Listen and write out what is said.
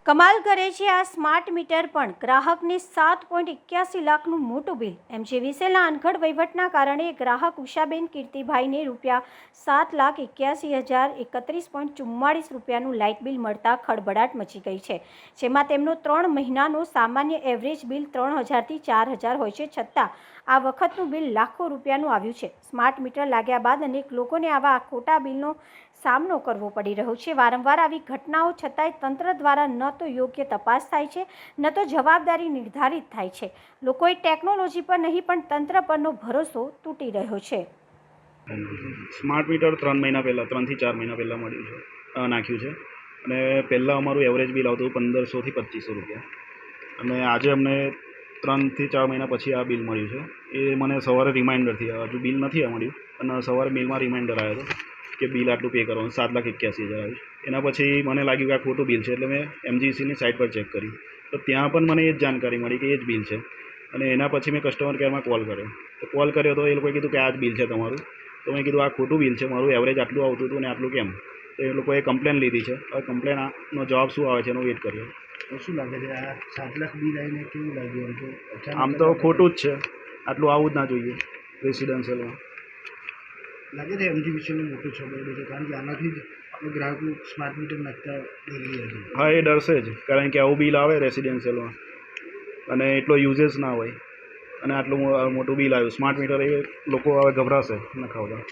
કમાલ કરે છે આ સ્માર્ટ મીટર પણ ગ્રાહકને 7.81 લાખનું મોટું બિલ. MJVCLના અનઘડ વહીવટના કારણે ગ્રાહક ઉષાબેન કીર્તિભાઈને ₹67,81,031.44 રૂપિયાનું લાઇટ બિલ મળતા ખળભળાટ મચી ગઈ છે. જેમાં તેમનો 3 મહિનાનો સામાન્ય એવરેજ બિલ 3,000થી 4,000 હોય છે, છતાં આ વખતનું બિલ લાખો રૂપિયાનું આવ્યું છે. સ્માર્ટ મીટર લાગ્યા બાદ અનેક લોકોને આવા ખોટા બિલનો સામનો કરવો પડી રહ્યો છે. વારંવાર આવી ઘટનાઓ છતાંય તંત્ર દ્વારા ન તો યોગ્ય તપાસ થાય છે, ન તો જવાબદારી નિર્ધારિત થાય છે. લોકોએ ટેકનોલોજી પર નહીં પણ તંત્ર પરનો ભરોસો તૂટી રહ્યો છે. સ્માર્ટ મીટર 3 મહિના પહેલાં 3 થી 4 મહિના પહેલાં નાખ્યું છે અને પહેલાં અમારું એવરેજ બિલ આવતું 1,500 થી 2,500 રૂપિયા અને આજે અમને 3 થી 4 મહિના પછી આ બિલ મળ્યું છે. એ મને સવારે રિમાઇન્ડરથી હજુ બિલ નથી મળ્યું અને સવારે બિલમાં રિમાઇન્ડર આવ્યો હતો કે બિલ આટલું પે કરવાનું 7,81,000 આવ્યું. એના પછી મને લાગ્યું કે આ ખોટું બિલ છે, એટલે મેં MJVCLની સાઇટ પર ચેક કરી તો ત્યાં પણ મને એ જ જાણકારી મળી કે એ જ બિલ છે. અને એના પછી મેં કસ્ટમર કેરમાં કોલ કર્યો તો એ લોકોએ કીધું કે આ જ બિલ છે તમારું. તો મેં કીધું આ ખોટું બિલ છે, મારું એવરેજ આટલું આવતું હતું ને આટલું કેમ? તો એ લોકોએ કમ્પ્લેન લીધી છે. હવે કમ્પ્લેનનો જવાબ શું આવે છે એનો વેઇટ કર્યો. શું લાગે છે આ 7 લાખ બિલ આવીને કેવું લાગ્યું? આમ તો ખોટું જ છે, આટલું આવવું જ ના જોઈએ રેસિડેન્શિયલમાં. લાગે છે MJVCLનું મોટું છોકરું છે, કારણ કે આનાથી જ આપણે ગ્રાહકો સ્માર્ટ મીટર નાખતા ડરી હતી. હા, એ ડરશે જ, કારણ કે આવું બિલ આવે રેસિડેન્શિયલમાં અને એટલો યુઝેસ ના હોય અને આટલું મોટું બિલ આવ્યું સ્માર્ટ મીટર, એ લોકો હવે ગભરાશે નખાવતા.